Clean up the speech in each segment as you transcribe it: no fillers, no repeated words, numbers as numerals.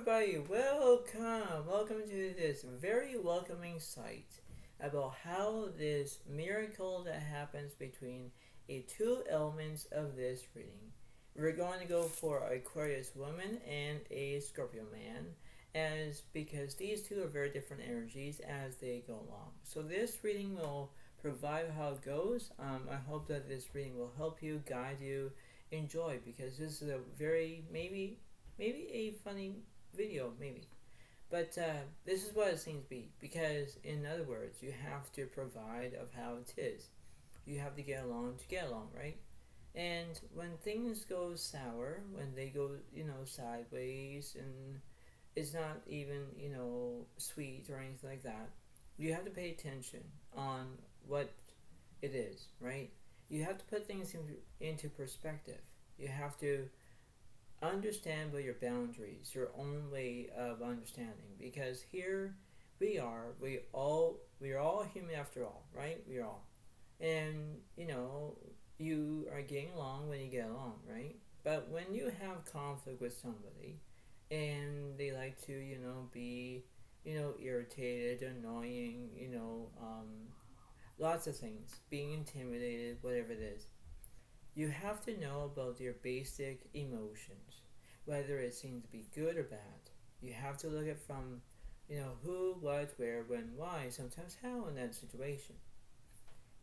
everybody, welcome to this very welcoming site about how this miracle that happens between two elements of this reading. We're going to go for Aquarius Woman and a Scorpio man, as because these two are very different energies as they go along. So this reading will provide how it goes. I hope that this reading will help you, guide you, enjoy, because this is a very maybe a funny video, maybe. But this is what it seems to be, because in other words, you have to provide of how it is. You have to get along, right? And when things go sour, when they go, sideways, and it's not even, sweet or anything like that, you have to pay attention on what it is, right? You have to put things into perspective. You have to understand about your boundaries, your own way of understanding, because here we are all human after all, right? We are all, and you are getting along when you get along, right? But when you have conflict with somebody and they like to be irritated, annoying, lots of things, being intimidated, whatever it is, you have to know about your basic emotions, whether it seems to be good or bad. You have to look at from, who, what, where, when, why, sometimes how in that situation.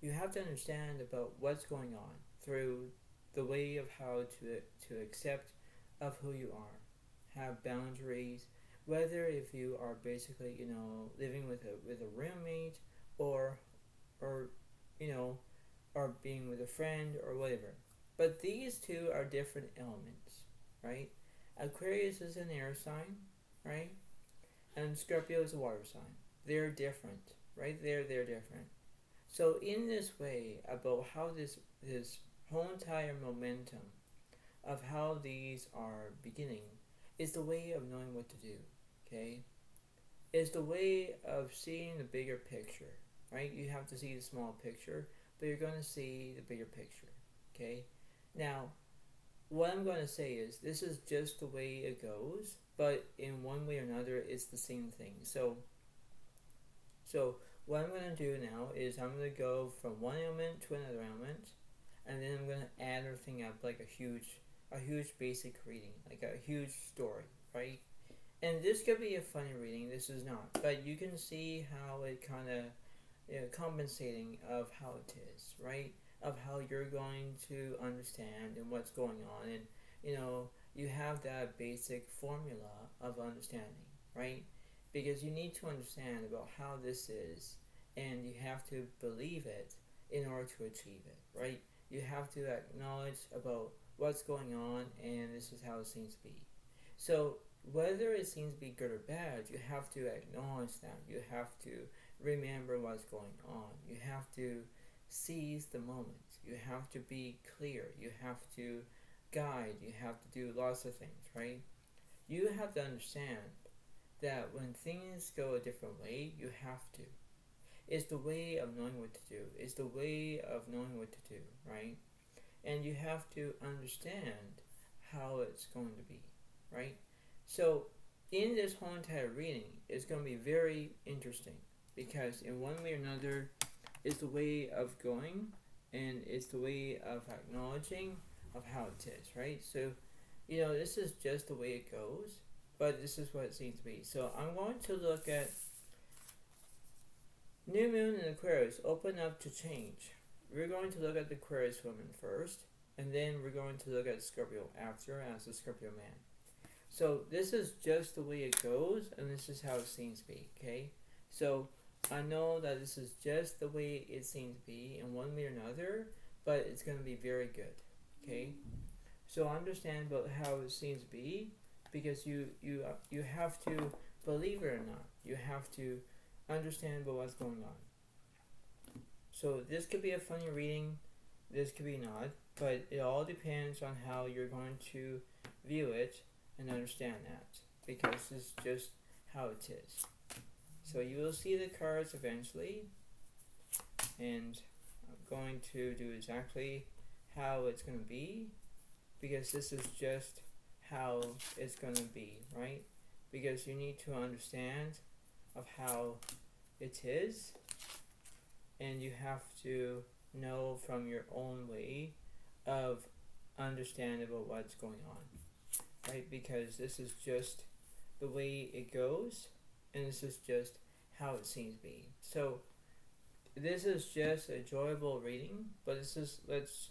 You have to understand about what's going on through the way of how to accept of who you are. Have boundaries, whether if you are basically, living with a roommate or or being with a friend or whatever. But these two are different elements, right? Aquarius is an air sign, right? And Scorpio is a water sign. They're different, right? They're different. So in this way, about how this whole entire momentum of how these are beginning is the way of knowing what to do, okay? Is the way of seeing the bigger picture, right? You have to see the small picture, but you're going to see the bigger picture, okay? Now, what I'm going to say is this is just the way it goes, but in one way or another, it's the same thing. So what I'm going to do now is I'm going to go from one element to another element, and then I'm going to add everything up like a huge basic reading, like a huge story, right? And this could be a funny reading, this is not, but you can see how it kind of compensating of how it is, right? Of how you're going to understand and what's going on, and you have that basic formula of understanding, right? Because you need to understand about how this is, and you have to believe it in order to achieve it, right? You have to acknowledge about what's going on, and this is how it seems to be. So whether it seems to be good or bad, you have to acknowledge that. You have to remember what's going on. You have to seize the moment. You have to be clear. You have to guide. You have to do lots of things, right? You have to understand that when things go a different way, you have to. It's the way of knowing what to do. It's the way of knowing what to do, right? And you have to understand how it's going to be, right? So in this whole entire reading, it's going to be very interesting, because in one way or another, it's the way of going, and it's the way of acknowledging of how it is, right? So, this is just the way it goes, but this is what it seems to be. So I'm going to look at New Moon in Aquarius, open up to change. We're going to look at the Aquarius Woman first, and then we're going to look at Scorpio after as the Scorpio man. So this is just the way it goes, and this is how it seems to be, okay? So I know that this is just the way it seems to be in one way or another, but it's going to be very good, okay? So understand about how it seems to be, because you have to believe it or not. You have to understand about what's going on. So this could be a funny reading, this could be not, but it all depends on how you're going to view it and understand that, because it's just how it is. So you will see the cards eventually, and I'm going to do exactly how it's going to be, because this is just how it's going to be, right? because you need to understand of how it is, and you have to know from your own way of understanding about what's going on, right? Because this is just the way it goes, and this is just how it seems to be. So this is just a enjoyable reading, but this is, this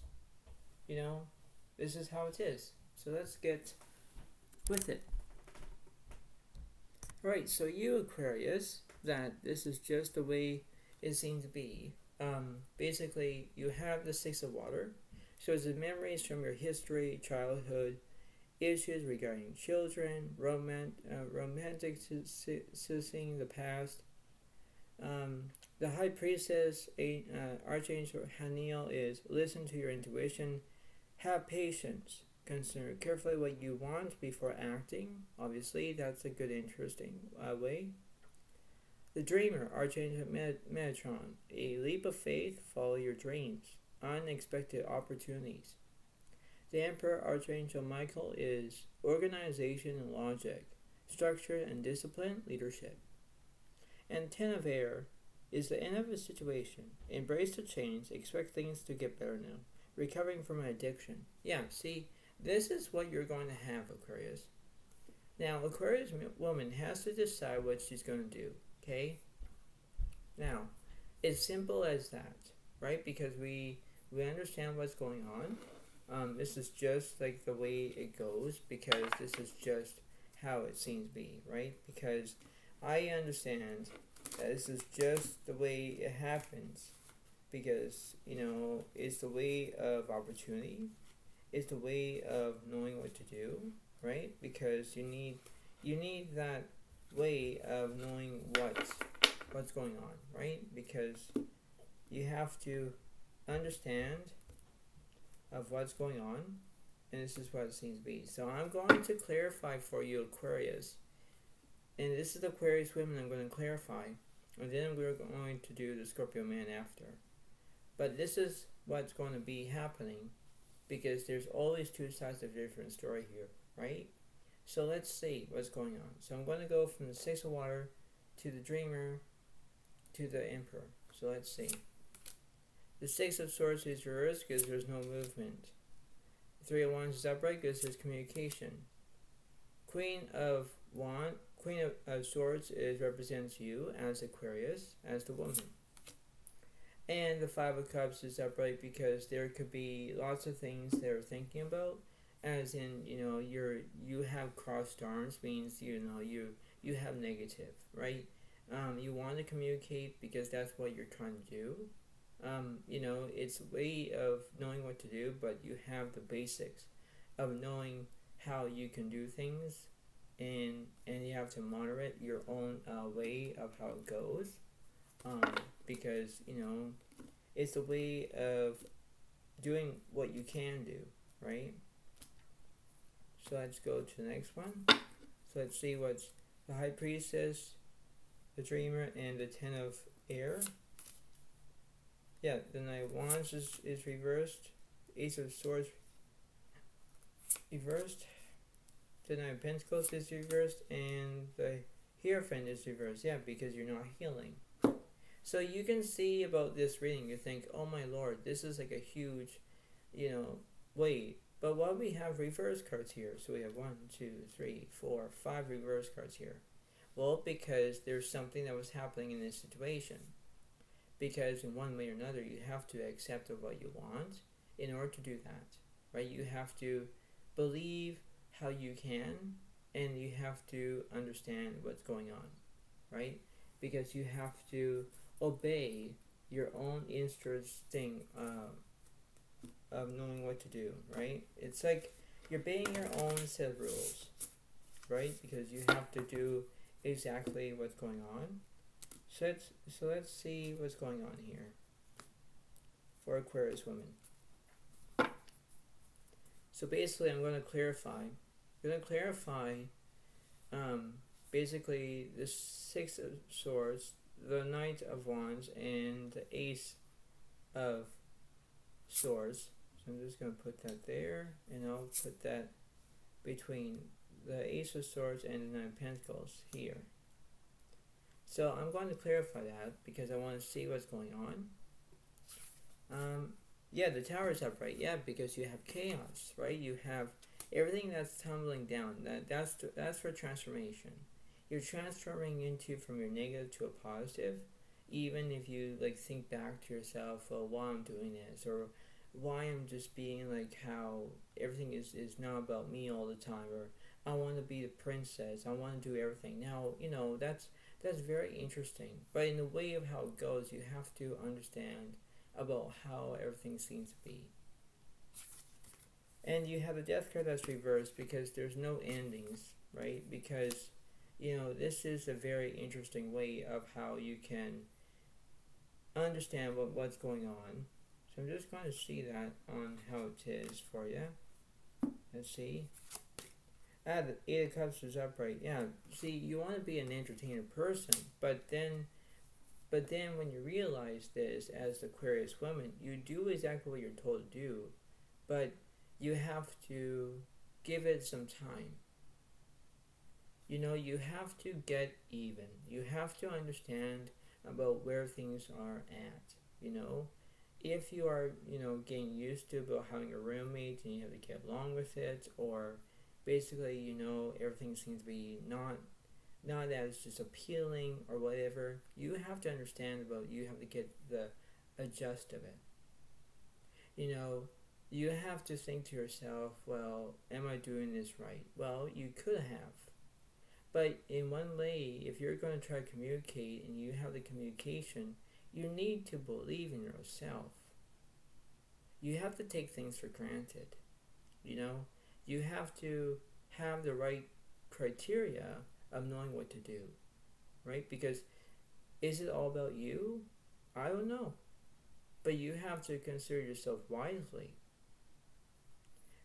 is how it is. So let's get with it. Right, so you Aquarius, that this is just the way it seems to be. Basically, you have the Six of Water. So it's the memories from your history, childhood, issues regarding children, romantic the past. The High Priestess, Archangel Haniel, is listen to your intuition, have patience, consider carefully what you want before acting. Obviously, that's a good, interesting way. The Dreamer, Archangel Metatron, a leap of faith, follow your dreams, unexpected opportunities. The Emperor, Archangel Michael, is organization and logic, structure and discipline, leadership. And Ten of Air is the end of a situation. Embrace the change, expect things to get better now. Recovering from an addiction. Yeah, see, this is what you're going to have, Aquarius. Now, Aquarius woman has to decide what she's going to do, okay? Now, it's simple as that, right? Because we understand what's going on. This is just like the way it goes, because this is just how it seems to be, right? Because I understand that this is just the way it happens, because, it's the way of opportunity, it's the way of knowing what to do, right? Because you need that way of knowing what's going on, right? Because you have to understand of what's going on, and this is what it seems to be. So I'm going to clarify for you, Aquarius, and this is the Aquarius women I'm going to clarify, and then we're going to do the Scorpio man after. But this is what's going to be happening, because there's always two sides of a different story here, right? So let's see what's going on. So I'm going to go from the Six of Water to the Dreamer to the Emperor. So let's see. The Six of Swords is reversed because there's no movement. The Three of Wands is upright because there's communication. Queen of Swords represents you as Aquarius, as the woman. And the Five of Cups is upright because there could be lots of things they're thinking about, as in, you have crossed arms, means, you have negative, right? You want to communicate because that's what you're trying to do. It's a way of knowing what to do, but you have the basics of knowing how you can do things, and you have to moderate your own way of how it goes, because, it's a way of doing what you can do, right? So let's go to the next one. So let's see what's the High Priestess, the Dreamer, and the Ten of Air. Yeah, the Knight of Wands is reversed. Ace of Swords reversed. The Knight of Pentacles is reversed, and the Hierophant is reversed. Yeah, because you're not healing. So you can see about this reading, you think, oh my lord, this is like a huge, weight. But what we have reverse cards here. So we have 1, 2, 3, 4, 5 reverse cards here. Well, because there's something that was happening in this situation. Because in one way or another, you have to accept of what you want in order to do that, right? You have to believe how you can, and you have to understand what's going on, right? Because you have to obey your own instinct of knowing what to do, right? It's like you're obeying your own set of rules, right? Because you have to do exactly what's going on. So let's see what's going on here for Aquarius women. So basically, I'm going to clarify. Basically the Six of Swords, the Knight of Wands, and the Ace of Swords. So I'm just going to put that there, and I'll put that between the Ace of Swords and the Nine of Pentacles here. So I'm going to clarify that because I want to see what's going on. Yeah, the Tower is upright. Yeah, because you have chaos, right? You have everything that's tumbling down. That's for transformation. You're transforming into from your negative to a positive. Even if you like think back to yourself, well, why I'm doing this, or why I'm just being like how everything is not about me all the time, or I want to be the princess, I want to do everything. Now, that's very interesting. But in the way of how it goes, you have to understand about how everything seems to be. And you have the Death card that's reversed because there's no endings, right? Because, this is a very interesting way of how you can understand what's going on. So I'm just going to see that on how it is for you. Let's see. The Eight of Cups is upright. Yeah, see, you want to be an entertaining person, but then when you realize this as the Aquarius woman, you do exactly what you're told to do, but you have to give it some time. You have to get even. You have to understand about where things are at. If you are, getting used to about having a roommate and you have to get along with it, or basically, everything seems to be not as just appealing or whatever, you have to understand about, you have to get the adjust of it. You have to think to yourself, well, am I doing this right? Well, you could have. But in one way, if you're going to try to communicate and you have the communication, you need to believe in yourself. You have to take things for granted. You have to have the right criteria of knowing what to do, right? Because is it all about you? I don't know. But you have to consider yourself wisely,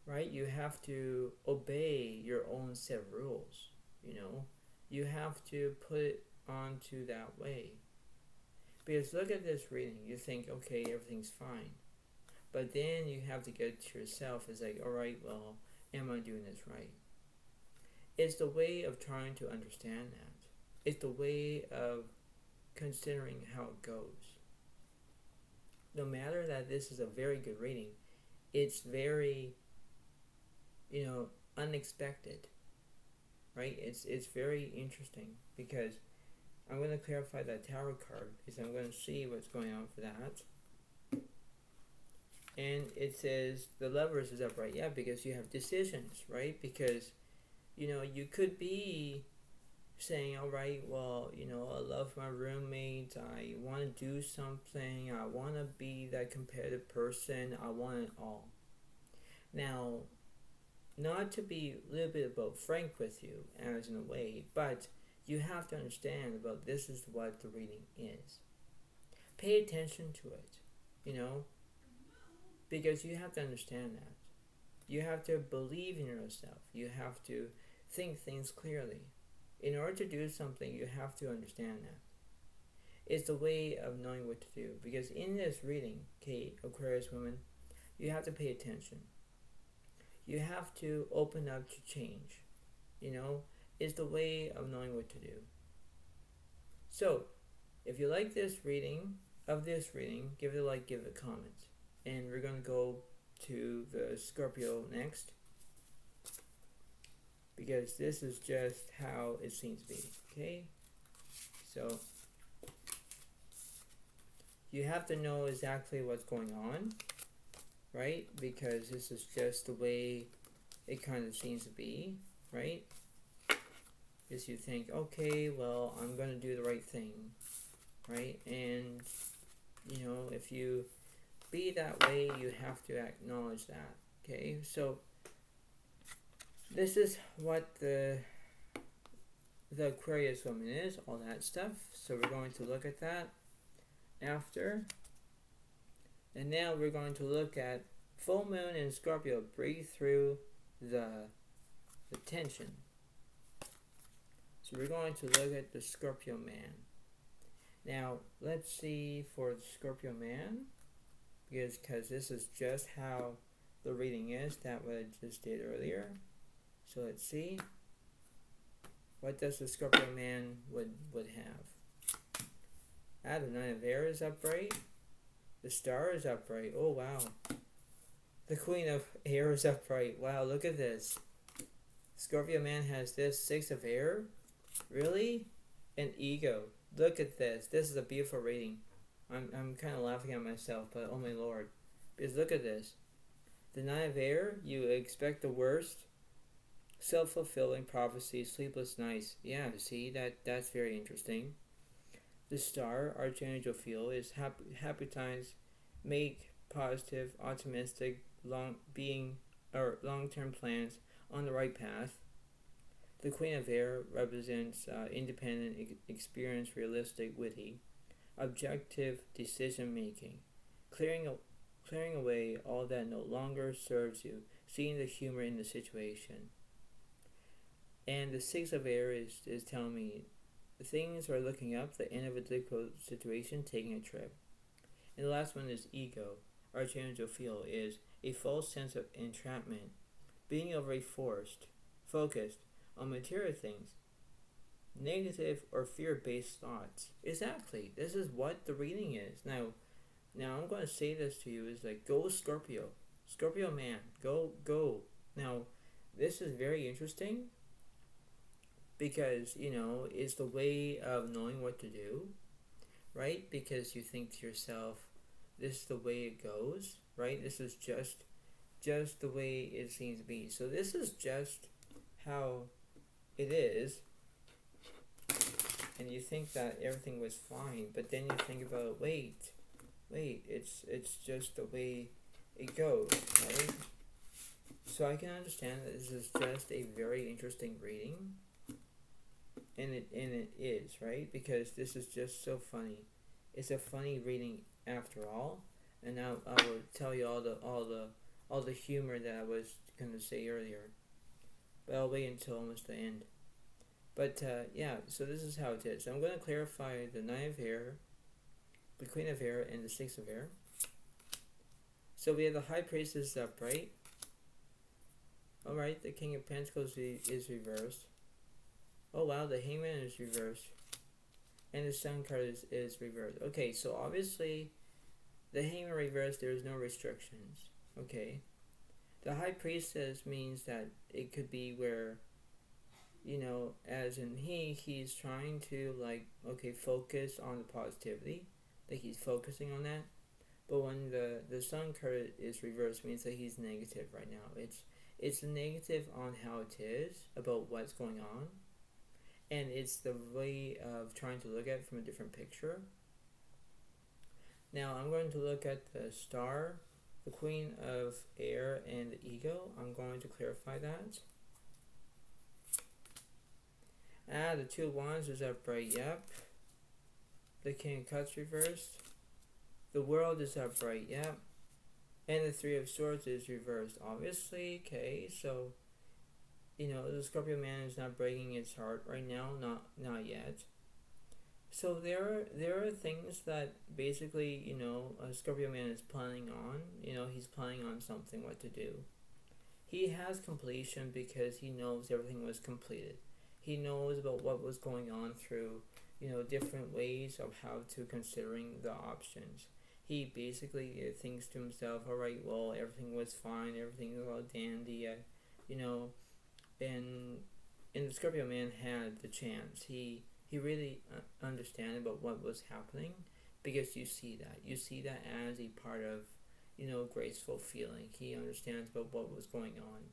right? You have to obey your own set of rules, You have to put it onto that way. Because look at this reading, you think, okay, everything's fine. But then you have to get to yourself, it's like, alright, well, am I doing this right? It's the way of trying to understand that. It's the way of considering how it goes. No matter that this is a very good reading, it's very, unexpected, right? It's very interesting because I'm going to clarify that Tower card because I'm going to see what's going on for that. And it says the Lovers is upright, yeah, because you have decisions, right? Because, you could be saying, all right, well, I love my roommate, I want to do something, I want to be that competitive person, I want it all. Now, not to be a little bit about frank with you, as in a way, but you have to understand about this is what the reading is. Pay attention to it, because you have to understand that. You have to believe in yourself. You have to think things clearly. In order to do something, you have to understand that. It's the way of knowing what to do. Because in this reading, Kate, Aquarius woman, you have to pay attention. You have to open up to change. It's the way of knowing what to do. So, if you like this reading, give it a like, give it a comment. And we're going to go to the Scorpio next. Because this is just how it seems to be. Okay? So, you have to know exactly what's going on, right? Because this is just the way it kind of seems to be, right? Because you think, okay, well, I'm going to do the right thing, right? And, if you be that way, you have to acknowledge that, okay? So, this is what the Aquarius woman is, all that stuff. So we're going to look at that after. And now we're going to look at full moon in Scorpio. Breathe through the tension. So we're going to look at the Scorpio man. Now, let's see for the Scorpio man. Because this is just how the reading is. That what I just did earlier. So let's see. What does the Scorpio man would have? The Nine of Air is upright. The Star is upright. Oh wow. The Queen of Air is upright. Wow, look at this. Scorpio man has this Six of Air. Really? An Ego. Look at this. This is a beautiful reading. I'm kind of laughing at myself, but oh my lord. Because look at this. The Nine of Air, you expect the worst. Self-fulfilling prophecy, sleepless nights. Yeah, see, that's very interesting. The Star, Archangel feel, is happy times, make positive, optimistic, long-term plans on the right path. The Queen of Air represents independent, experienced, realistic, witty, objective decision making, clearing away all that no longer serves you, seeing the humor in the situation. And the Six of Air is telling me things are looking up, the end of a difficult situation, taking a trip. And the last one is Ego. Archangel feel is a false sense of entrapment, being overly focused on material things, negative or fear-based thoughts. Exactly. This is what the reading is. Now I'm going to say this to you is like, go Scorpio. Scorpio man, go. Now, this is very interesting because, it's the way of knowing what to do, right? Because you think to yourself, this is the way it goes, right? This is just the way it seems to be. So this is just how it is. And you think that everything was fine, but then you think about, wait, it's just the way it goes, right? So I can understand that this is just a very interesting reading, and it is, right? Because this is just so funny. It's a funny reading after all, and now I will tell you all the humor that I was gonna say earlier, but I'll wait until almost the end. But yeah, so this is how it is. I'm going to clarify the Nine of Air, the Queen of Air, and the Six of Air. So we have the High Priestess upright. Alright, the King of Pentacles is reversed. Oh wow, the Hangman is reversed. And the Sun card is reversed. Okay, so obviously, the Hangman reversed, there is no restrictions. Okay. The High Priestess means that it could be where, as in he's trying to focus on the positivity, like he's focusing on that. But when the Sun card is reversed, means that he's negative right now. It's negative on how it is, about what's going on, and it's the way of trying to look at it from a different picture. Now I'm going to look at the Star, the Queen of Air, and the Ego. I'm going to clarify that. The Two of Wands is upright, yep. The King of Cups reversed. The World is upright, yep. And the Three of Swords is reversed, obviously. Okay, so, the Scorpio man is not breaking its heart right now, not yet. So there are things that basically, a Scorpio man is planning on. He's planning on something, what to do. He has completion because he knows everything was completed. He knows about what was going on through, different ways of how to considering the options. He basically thinks to himself, all right, well, everything was fine, everything was all dandy, and the Scorpio man had the chance. He really understood about what was happening, because you see that as a part of, graceful feeling. He understands about what was going on,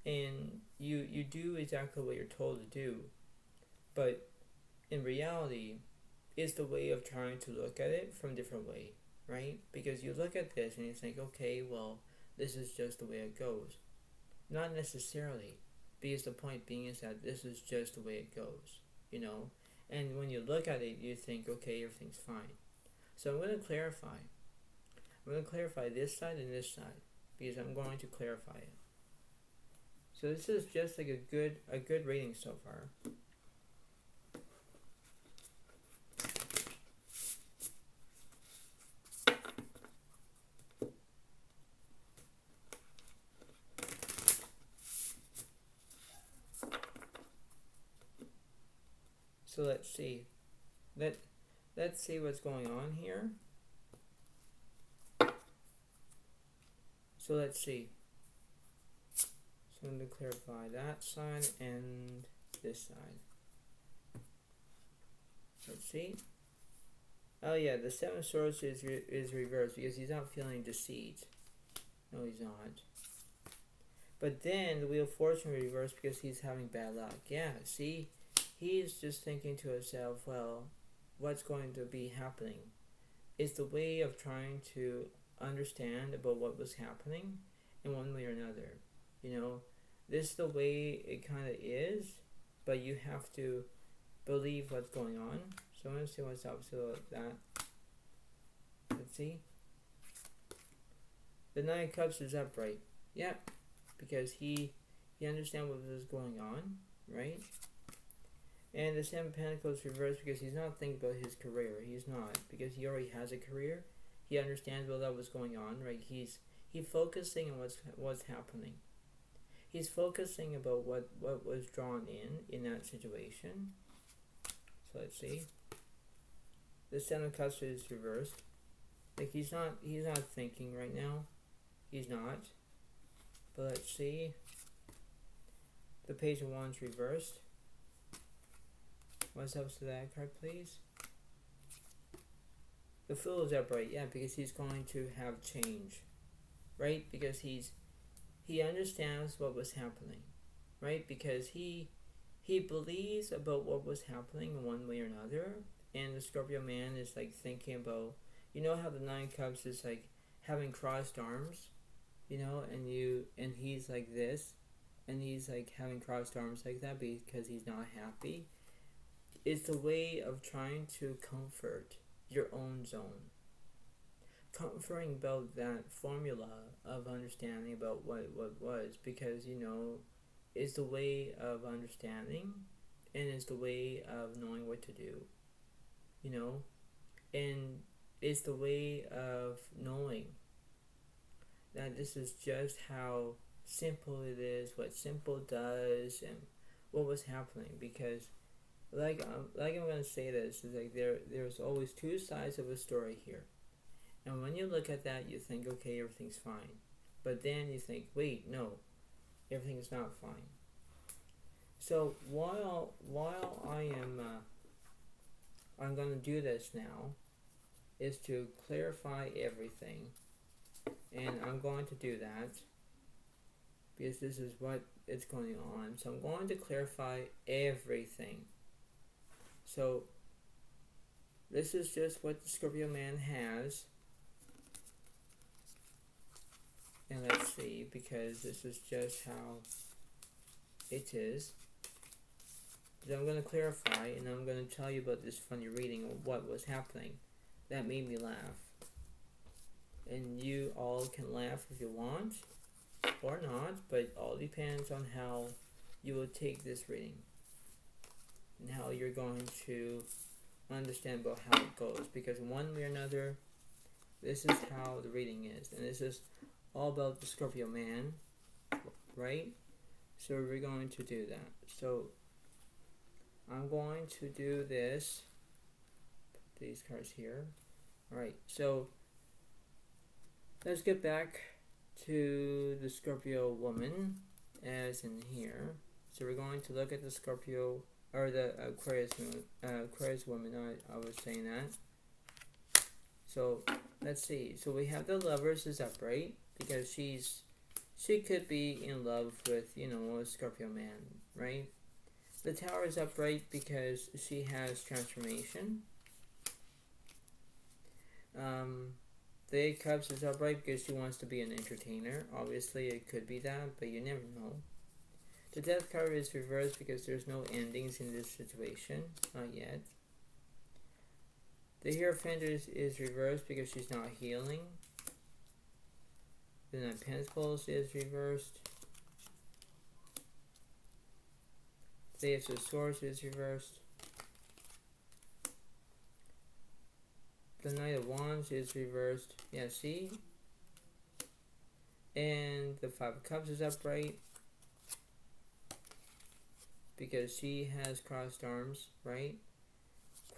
and you do exactly what you're told to do, but in reality, it's the way of trying to look at it from a different way, right? Because you look at this and you think, okay, well, this is just the way it goes. Not necessarily, because the point being is that this is just the way it goes, and when you look at it, you think, okay, everything's fine. So I'm going to clarify this side and this side, because I'm going to clarify it. So this is just like a good reading so far. So let's see. Let's see what's going on here. So let's see. So I'm going to clarify that side and this side. Let's see. Oh yeah, the Seven of Swords is reversed because he's not feeling deceit. No, he's not. But then the Wheel of Fortune reversed because he's having bad luck. Yeah, see? He's just thinking to himself, well, what's going to be happening? It's the way of trying to understand about what was happening in one way or another. You know, this is the way it kind of is, but you have to believe what's going on. So I'm going to see what's opposite of that. Let's see. The Nine of Cups is upright. Yeah, because he understands what was going on, right? And the Seven of Pentacles reversed because he's not thinking about his career. He's not, because he already has a career. He understands what that was going on, right? He's focusing on what's happening. He's focusing about what was drawn in that situation. So let's see. The Seven of Cups is reversed. Like he's not thinking right now. He's not. But let's see. The Page of Wands reversed. What's up to that card, please? The Fool is upright, yeah, because he's going to have change, right? Because he understands what was happening, right? Because he believes about what was happening in one way or another, and the Scorpio man is like thinking about, you know how the Nine Cups is like having crossed arms, you know, and he's like this, and he's like having crossed arms like that because he's not happy. It's a way of trying to comfort your own zone. Comforting about that formula of understanding about what was, because, you know, it's the way of understanding and it's the way of knowing what to do, you know, and it's the way of knowing that this is just how simple it is, what simple does, and what was happening, because like I'm going to say this, is like there's always two sides of a story here. And when you look at that, you think, okay, everything's fine. But then you think, wait, no, everything's not fine. So while I'm going to do this now, is to clarify everything. And I'm going to do that because this is what is going on. So I'm going to clarify everything. So this is just what the Scorpio man has. And let's see, because this is just how it is. But I'm going to clarify, and I'm going to tell you about this funny reading of what was happening that made me laugh. And you all can laugh if you want, or not, but it all depends on how you will take this reading and how you're going to understand about how it goes, because one way or another, this is how the reading is, and this is all about the Scorpio man, right? So we're going to do that. So I'm going to do this, put these cards here. Alright, so let's get back to the Scorpio woman as in here. So we're going to look at the Scorpio, or the Aquarius woman, I was saying that. So let's see. So we have the Lovers is upright because she could be in love with, you know, a Scorpio man, right? The Tower is upright because she has transformation. The Eight of Cups is upright because she wants to be an entertainer. Obviously, it could be that, but you never know. The Death card is reversed because there's no endings in this situation. Not yet. The Hierophant is reversed because she's not healing. The Nine of Pentacles is reversed. The Ace of Swords is reversed. The Knight of Wands is reversed. Yeah, see? And the Five of Cups is upright because she has crossed arms, right?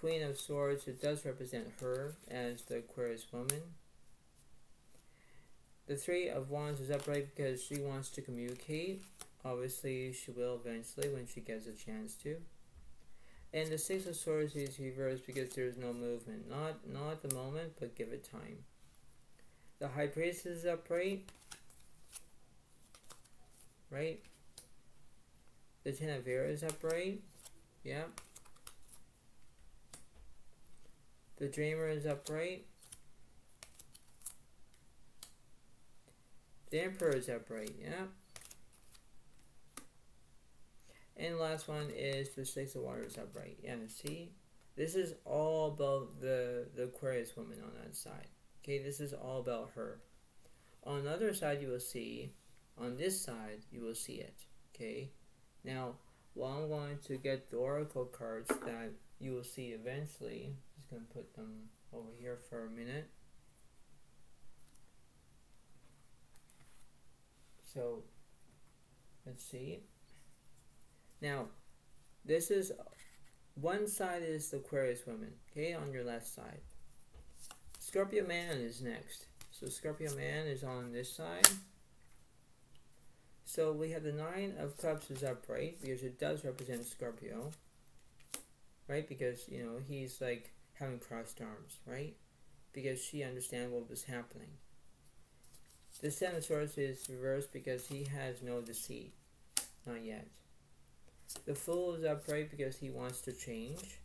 Queen of Swords, it does represent her as the Aquarius woman. The Three of Wands is upright because she wants to communicate. Obviously, she will eventually when she gets a chance to. And the Six of Swords is reversed because there's no movement. Not at the moment, but give it time. The High Priestess is upright. Right? The Ten of Aries is upright. Yeah. The Dreamer is upright. The Emperor is upright. Yeah. And the last one is the Six of Water upright. Yeah, see? This is all about the Aquarius woman on that side. Okay, this is all about her. On the other side, you will see, on this side, you will see it. Okay? Now, while I'm going to get the oracle cards that you will see eventually, I'm just going to put them over here for a minute. So, let's see. Now, this is, one side is the Aquarius woman, okay, on your left side. Scorpio man is next. So Scorpio man is on this side. So we have the Nine of Cups is upright because it does represent Scorpio, right? Because, you know, he's like having crossed arms, right? Because she understands what was happening. The Seven of Swords is reversed because he has no deceit, not yet. The Fool is upright because he wants to change.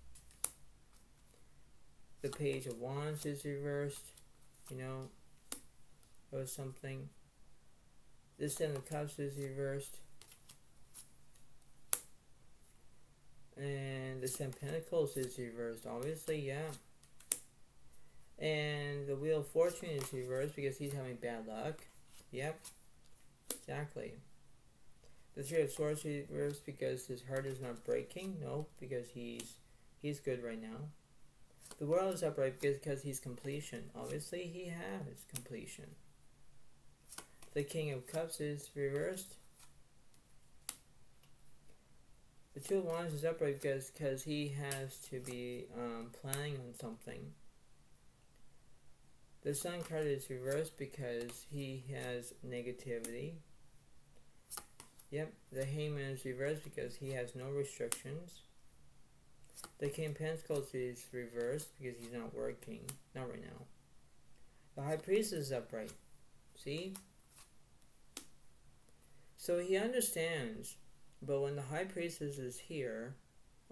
The Page of Wands is reversed, you know, or something. The Seven of Cups is reversed. And the Seven of Pentacles is reversed, obviously, yeah. And the Wheel of Fortune is reversed because he's having bad luck. Yep, exactly. The Three of Swords is reversed because his heart is not breaking. No, because he's good right now. The World is upright because he's completion. Obviously, he has completion. The King of Cups is reversed. The Two of Wands is upright because he has to be planning on something. The Sun card is reversed because he has negativity. Yep, the Hangman is reversed because he has no restrictions. The King of Pentacles is reversed because he's not working. Not right now. The High Priest is upright. See? So he understands, but when the High Priestess is here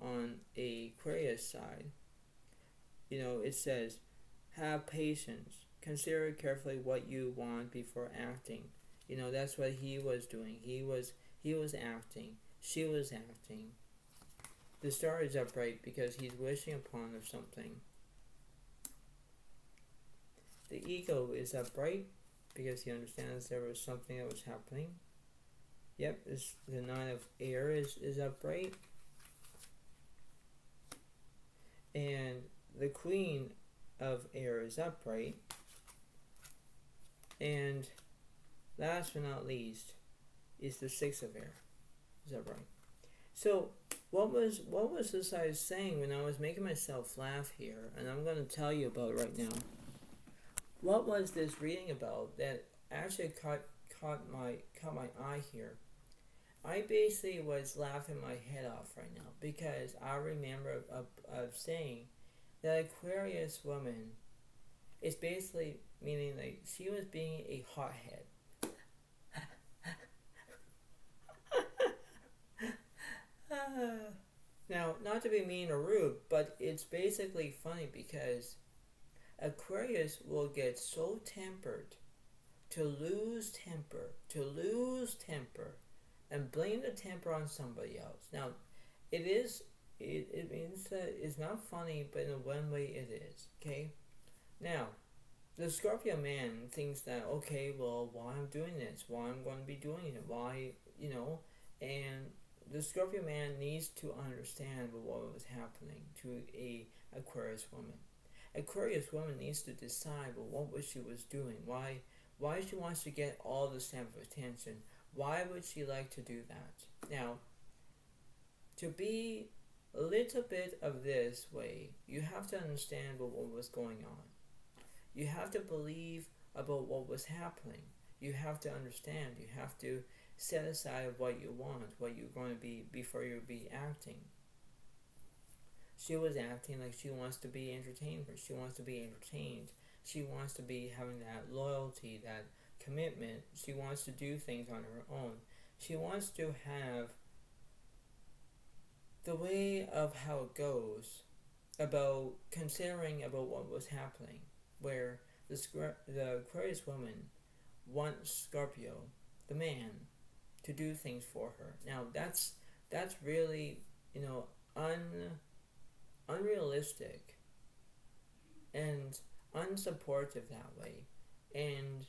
on a Aquarius side, you know, it says, have patience. Consider carefully what you want before acting. You know, that's what he was doing. He was acting. She was acting. The Star is upright because he's wishing upon of something. The Ego is upright because he understands there was something that was happening. Yep, the Nine of Air is upright. And the Queen of Air is upright. And last but not least is the Six of Air is upright. So what was this I was saying when I was making myself laugh here, and I'm going to tell you about it right now. What was this reading about that actually caught my eye here? I basically was laughing my head off right now because I remember of saying that Aquarius woman is basically meaning like she was being a hothead. Now, not to be mean or rude, but it's basically funny because Aquarius will get so tempered to lose temper, and blame the temper on somebody else. Now, it means that it's not funny, but in one way it is, okay? Now, the Scorpio man thinks that, okay, well, why I'm doing this, why I'm going to be doing it, why, you know, and the Scorpio man needs to understand what was happening to a Aquarius woman. Aquarius woman needs to decide what she was doing, why she wants to get all the stamp of attention, why would she like to do that? Now, to be a little bit of this way, you have to understand what was going on. You have to believe about what was happening. You have to understand. You have to set aside what you want, what you're going to be before you be acting. She was acting like she wants to be entertained. She wants to be entertained. She wants to be having that loyalty, that commitment. She wants to do things on her own. She wants to have the way of how it goes about considering about what was happening, where the Aquarius woman wants Scorpio, the man, to do things for her. Now that's really, unrealistic and unsupportive that way, and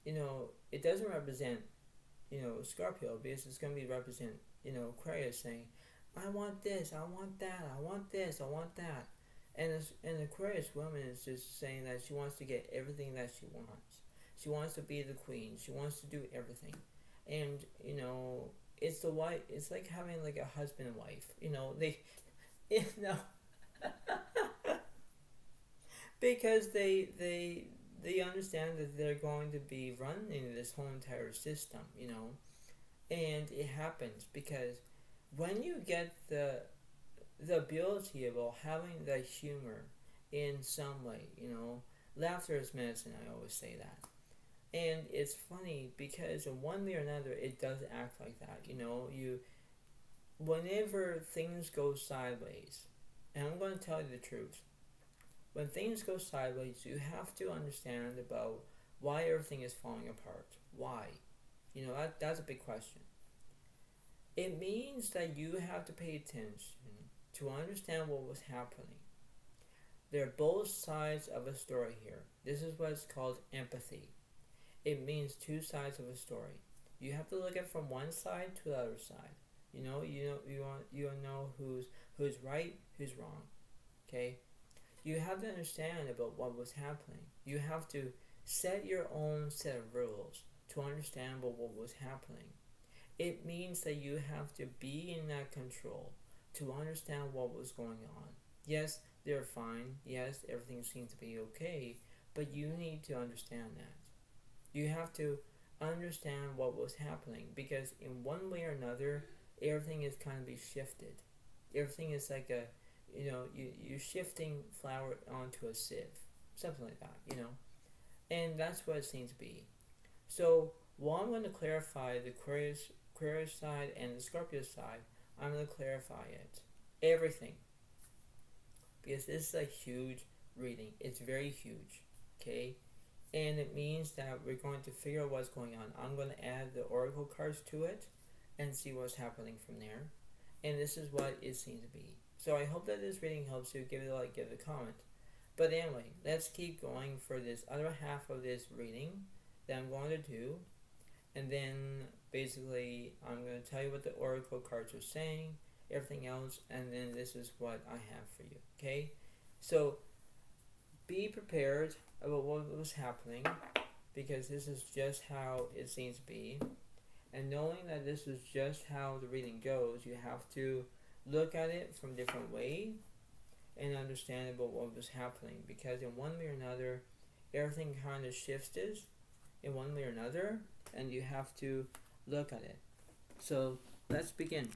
it doesn't represent Scorpio, because it's going to be represent Aquarius saying, I want this, I want that, I want this, I want that. And Aquarius woman is just saying that she wants to get everything that she wants. She wants to be the queen. She wants to do everything. And, it's the wife. It's like having like a husband and wife. Because they understand that they're going to be running this whole entire system, And it happens because when you get the ability of having the humor in some way, laughter is medicine, I always say that. And it's funny because in one way or another, it does act like that, whenever things go sideways, and I'm going to tell you the truth, when things go sideways, you have to understand about why everything is falling apart. Why? That's a big question. It means that you have to pay attention to understand what was happening. There are both sides of a story here. This is what's called empathy. It means two sides of a story. You have to look at from one side to the other side. You know who's right, who's wrong. Okay? You have to understand about what was happening. You have to set your own set of rules to understand about what was happening. It means that you have to be in that control to understand what was going on. Yes, they're fine. Yes, everything seems to be okay. But you need to understand that. You have to understand what was happening, because in one way or another, everything is kind of be shifted. Everything is like you're shifting flour onto a sieve. Something like that, And that's what it seems to be. So, while I'm going to clarify the Aquarius side and the Scorpio side, I'm going to clarify it. Everything. Because this is a huge reading. It's very huge. Okay? And it means that we're going to figure out what's going on. I'm going to add the oracle cards to it and see what's happening from there. And this is what it seems to be. So I hope that this reading helps you. Give it a like, give it a comment. But anyway, let's keep going for this other half of this reading that I'm going to do. And then basically I'm going to tell you what the oracle cards are saying, everything else, and then this is what I have for you. Okay? So be prepared about what was happening, because this is just how it seems to be. And knowing that this is just how the reading goes, you have to look at it from a different way and understand about what was happening, because in one way or another, everything kind of shifted in one way or another, and you have to look at it. So let's begin.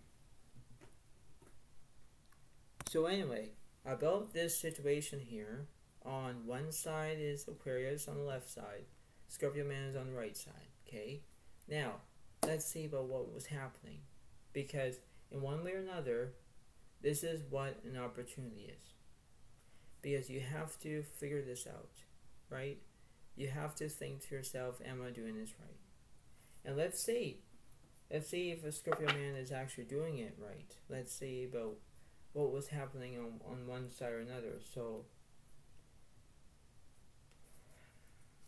So anyway, about this situation here, on one side is Aquarius, on the left side, Scorpio man is on the right side. Okay, now let's see about what was happening, because in one way or another, this is what an opportunity is. Because you have to figure this out, right? You have to think to yourself, am I doing this right? And let's see if a Scorpio man is actually doing it right. Let's see about what was happening on one side or another. So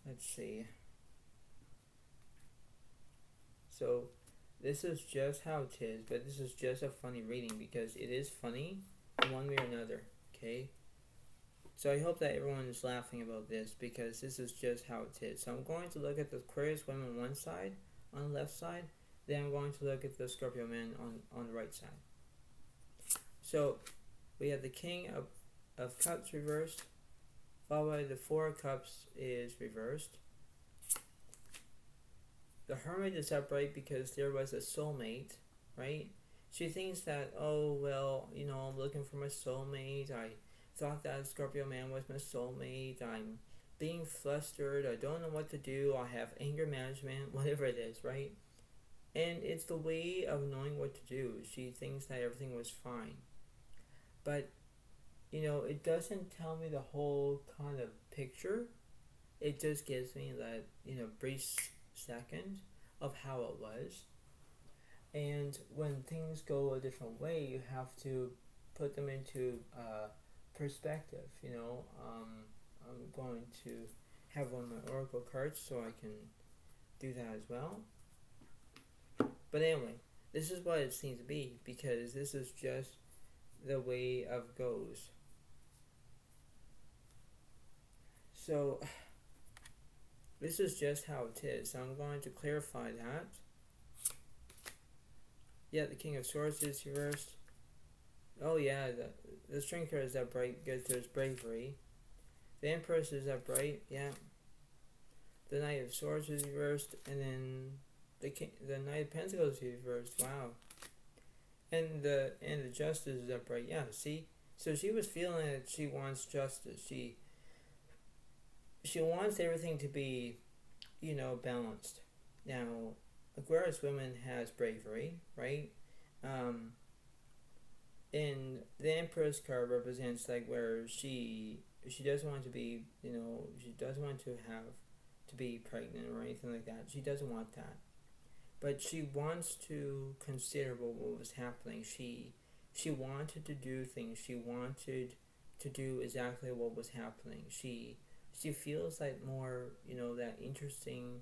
let's see. So this is just how it is, but this is just a funny reading, because it is funny in one way or another. Okay? So I hope that everyone is laughing about this, because this is just how it is. So I'm going to look at the Aquarius woman on one side, on the left side. Then I'm going to look at the Scorpio man on the right side. So we have the King of Cups reversed, followed by the Four of Cups is reversed. The Hermit is upright because there was a soulmate, right? She thinks that, oh, well, I'm looking for my soulmate. I thought that Scorpio man was my soulmate. I'm being flustered. I don't know what to do. I have anger management, whatever it is, right? And it's the way of knowing what to do. She thinks that everything was fine. But, it doesn't tell me the whole kind of picture. It just gives me that, brief second of how it was. And when things go a different way, you have to put them into perspective. I'm going to have one of my oracle cards so I can do that as well. But anyway, this is what it seems to be, because this is just the way of goes. So this is just how it is. So I'm going to clarify that. Yeah, the King of Swords is reversed. Oh yeah, the Strength card is upright because there's bravery. The Empress is upright, yeah. The Knight of Swords is reversed, and then the Knight of Pentacles is reversed. Wow. And the Justice is upright. Yeah, see? So she was feeling that she wants justice. She wants everything to be, balanced. Now, Aquarius Woman has bravery, right? And the Empress card represents like where she doesn't want to be, she doesn't want to have to be pregnant or anything like that. She doesn't want that. But she wants to consider what was happening. She wanted to do things. She wanted to do exactly what was happening. She feels like more, that interesting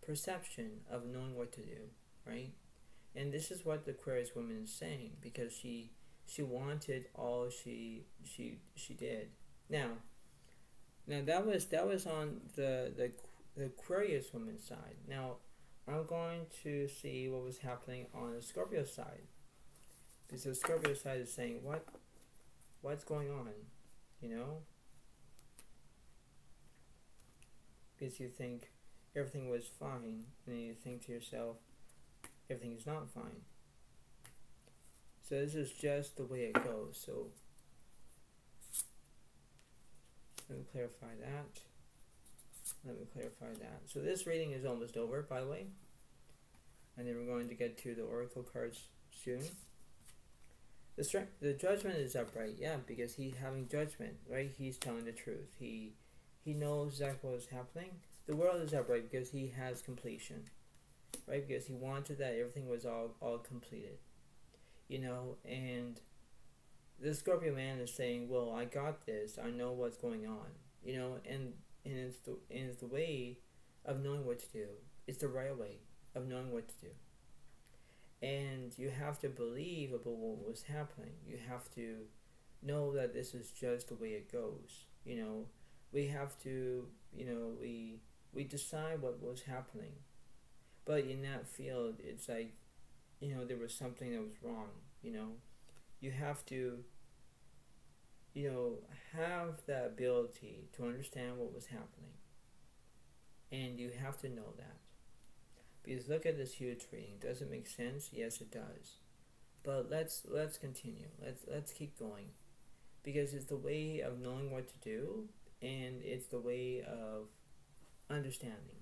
perception of knowing what to do, right? And this is what the Aquarius Woman is saying, because she wanted all she did. Now that was on the Aquarius Woman's side. Now I'm going to see what was happening on the Scorpio side, because the Scorpio side is saying what's going on, because you think everything was fine, and then you think to yourself everything is not fine. So this is just the way it goes. So let me clarify that. So this reading is almost over, by the way. And then we're going to get to the oracle cards soon. The Judgment is upright, yeah, because he's having judgment, right? He's telling the truth. He knows exactly what is happening. The World is upright because he has completion, right? Because he wanted that everything was all completed, and the Scorpio man is saying, well, I got this. I know what's going on, and it's the way of knowing what to do. It's the right way of knowing what to do. And you have to believe about what was happening. You have to know that this is just the way it goes. We have to, we decide what was happening. But in that field, it's like, there was something that was wrong, You have to, have the ability to understand what was happening. And you have to know that. Because look at this huge reading. Does it make sense? Yes, it does. But let's continue. Let's keep going. Because it's the way of knowing what to do, and it's the way of understanding.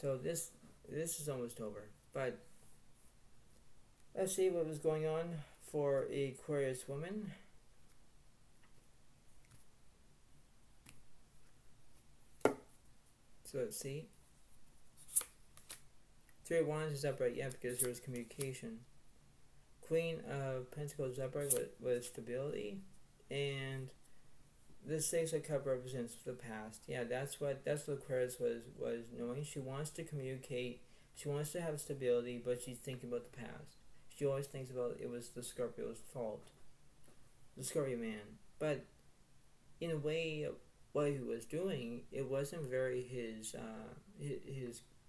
So this is almost over. But let's see what was going on for Aquarius Woman. So let's see. Three of Wands is upright, yeah, because there was communication. Queen of Pentacles is upright with stability, and the Six of Cups represents the past. Yeah, that's what Aquarius was knowing. She wants to communicate. She wants to have stability, but she's thinking about the past. She always thinks about it was the Scorpio's fault, the Scorpio man. But in a way, what he was doing, it wasn't very his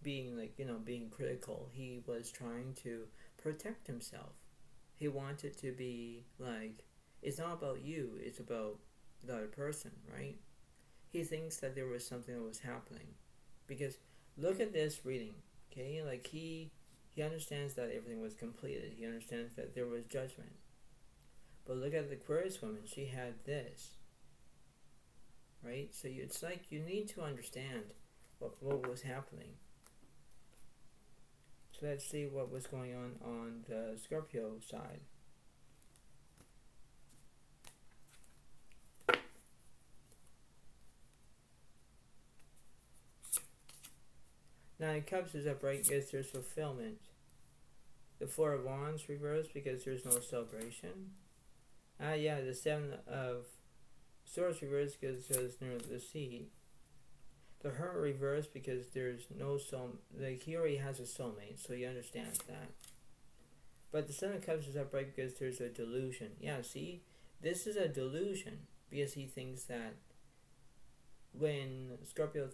being being critical. He was trying to protect himself. He wanted to be like, it's not about you, it's about the other person, right? He thinks that there was something that was happening. Because look at this reading, okay? Like he understands that everything was completed. He understands that there was judgment. But look at the Aquarius woman. She had this, right? So it's like you need to understand what was happening. So let's see what was going on the Scorpio side. Nine of Cups is upright because there's fulfillment. The Four of Wands reversed because there's no celebration. The Seven of Swords reversed because there's no the Sea. The Hermit reversed because there's no soul. Like he already has a soulmate, so he understands that. But the Seven of Cups is upright because there's a delusion. Yeah, see, this is a delusion because he thinks that when the Scorpio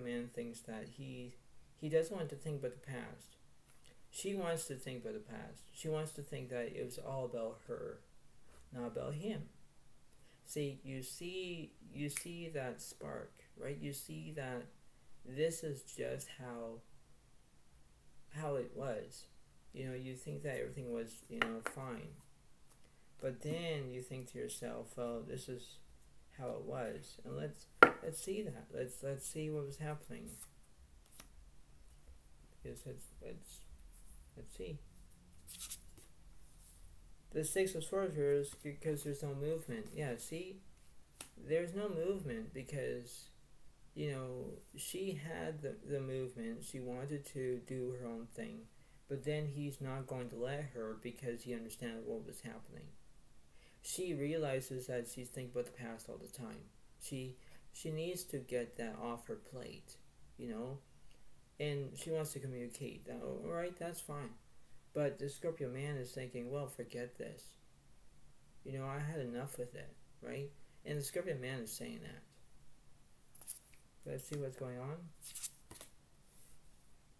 man thinks that he doesn't want to think about the past. She wants to think about the past. She wants to think that it was all about her, not about him. See, you see that spark, right? You see that this is just how it was. You think that everything was, fine. But then you think to yourself, well, this is how it was. And let's see that. Let's see what was happening. Because let's see. The Six of Swords here is because there's no movement. Yeah, see? There's no movement because, she had the movement. She wanted to do her own thing. But then he's not going to let her because he understands what was happening. She realizes that she's thinking about the past all the time. She needs to get that off her plate, and she wants to communicate. All right, that's fine. But the Scorpio man is thinking, well, forget this. I had enough with it, right? And the Scorpio man is saying that. Let's see what's going on.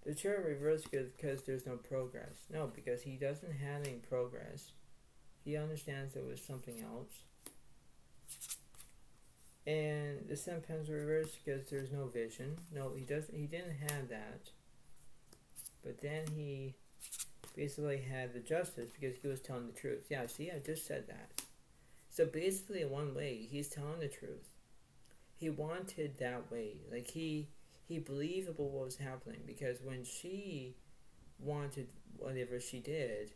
The Chariot reversed because there's no progress. No, because he doesn't have any progress. He understands there was something else. And the Seven of Pentacles reversed because there's no vision. No, he didn't have that. But then he basically had the Justice because he was telling the truth. Yeah, see, I just said that. So basically, in one way, he's telling the truth. He wanted that way. Like he believed about what was happening because when she wanted whatever she did,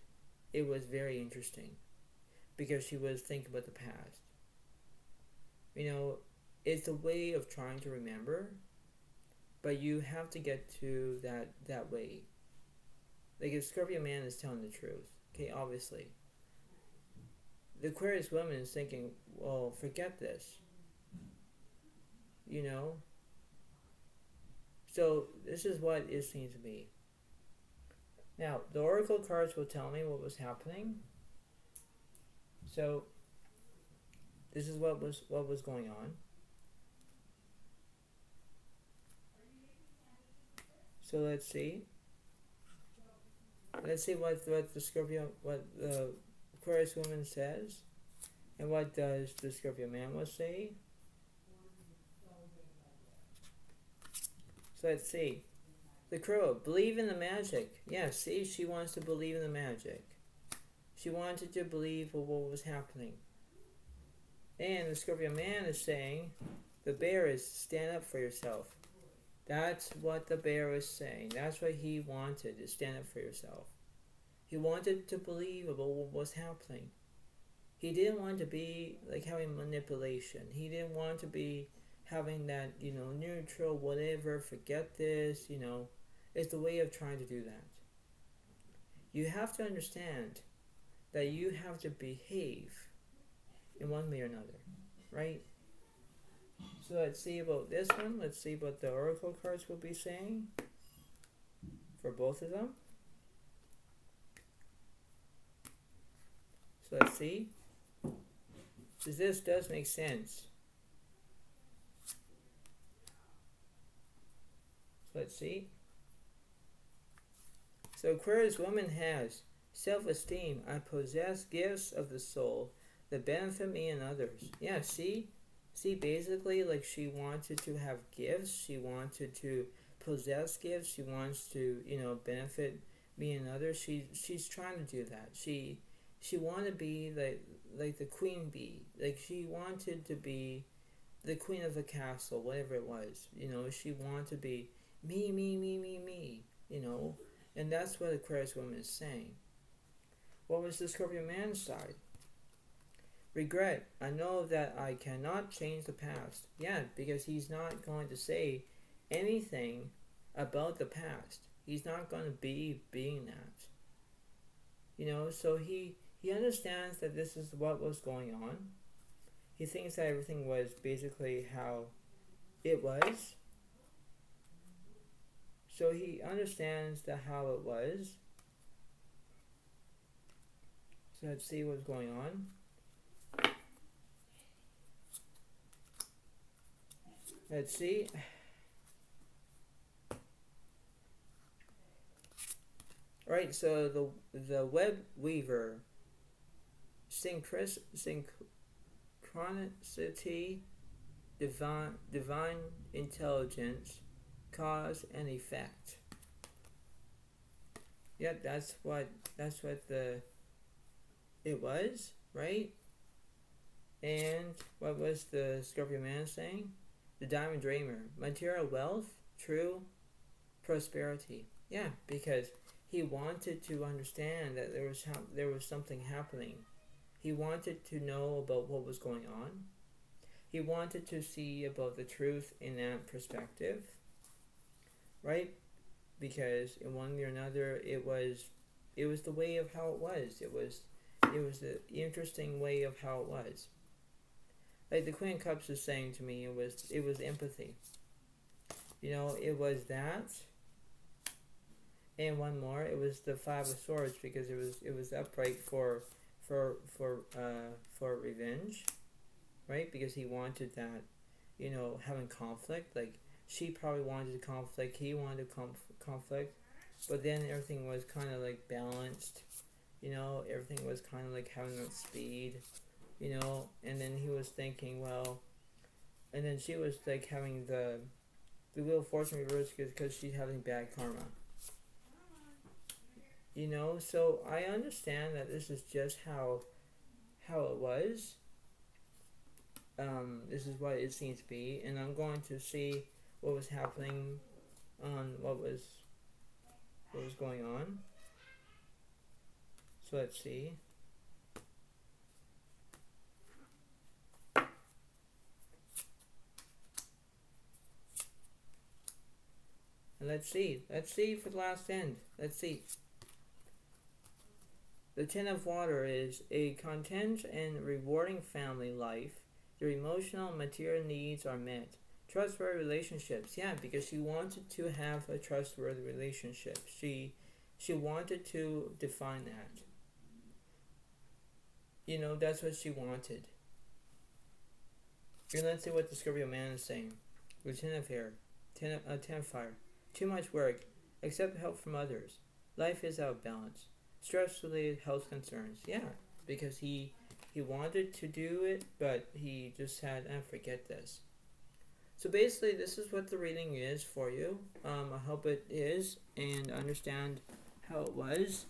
it was very interesting because she was thinking about the past. It's a way of trying to remember, but you have to get to that way. Like if Scorpio man is telling the truth, okay, obviously. The Aquarius woman is thinking, well, forget this. So this is what it seems to be. Now, the Oracle cards will tell me what was happening. So this is what was going on. So let's see. Let's see what the Aquarius woman says, and what does the Scorpio man will say. So let's see. The Crow, believe in the magic. Yeah, see, she wants to believe in the magic. She wanted to believe what was happening. And the Scorpio man is saying, the bear is stand up for yourself. That's what the bear is saying. That's what he wanted, is stand up for yourself. He wanted to believe about what was happening. He didn't want to be like having manipulation. He didn't want to be having that, neutral, whatever, forget this, It's the way of trying to do that. You have to understand that you have to behave in one way or another, right? So let's see about this one. Let's see what the Oracle cards will be saying for both of them. So let's see. So this does make sense. So let's see. So Aquarius woman has Self-esteem. I possess gifts of the soul that benefit me and others. Yeah, see, basically, like, she wanted to have gifts. She wanted to possess gifts. She wants to, benefit me and others. She's trying to do that. She wanted to be like the queen bee. Like, she wanted to be the queen of the castle, whatever it was. She wanted to be me, me, me, me, me. And that's what Aquarius Woman is saying. What was the Scorpio man's side? Regret. I know that I cannot change the past. Yeah, because he's not going to say anything about the past. He's not going to be being that. So he understands that this is what was going on. He thinks that everything was basically how it was. So he understands how it was. So let's see what's going on. Let's see. Alright, so the web weaver, synchronicity, divine intelligence, cause and effect. Yep, that's what it was, right? And what was the Scorpio man saying? The diamond dreamer, material wealth, true prosperity. Yeah, because he wanted to understand that there was something happening. He wanted to know about what was going on. He wanted to see about the truth in that perspective, right? Because in one way or another, it was the way of how it was. It was the interesting way of how it was. Like the Queen of Cups was saying to me, it was empathy. It was that. And one more, it was the Five of Swords, because it was upright for revenge, right? Because he wanted that, having conflict. Like, she probably wanted conflict, he wanted conflict, but then everything was kind of like balanced. Everything was kind of like having that speed, and then he was thinking, well, and then she was like having the Wheel of Fortune reversed because she's having bad karma. So I understand that this is just how it was. This is what it seems to be, and I'm going to see what was happening on what was going on. So let's see. And let's see for the last end. Let's see. The Ten of Water is a content and rewarding family life. Your emotional and material needs are met. Trustworthy relationships. Yeah, because she wanted to have a trustworthy relationship. She wanted to define that. That's what she wanted. And let's see what the Scorpio man is saying. Ten of Air. Ten of Fire. Too much work. Accept help from others. Life is out of balance. Stress-related health concerns. Yeah, because he wanted to do it, but he just had, forget this. So basically, this is what the reading is for you. I hope it is, and understand how it was.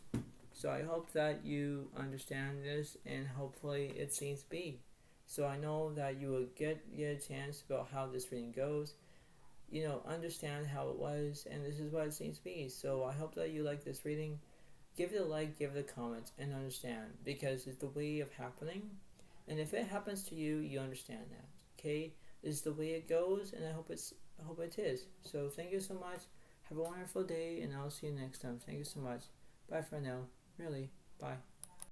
So I hope that you understand this, and hopefully it seems to be. So I know that you will get a chance about how this reading goes. Understand how it was, and this is what it seems to be. So I hope that you like this reading. Give it a like, give it a comment, and understand, because it's the way of happening. And if it happens to you, you understand that. Okay? This is the way it goes, and I hope it is. So thank you so much. Have a wonderful day, and I'll see you next time. Thank you so much. Bye for now. Really. Bye.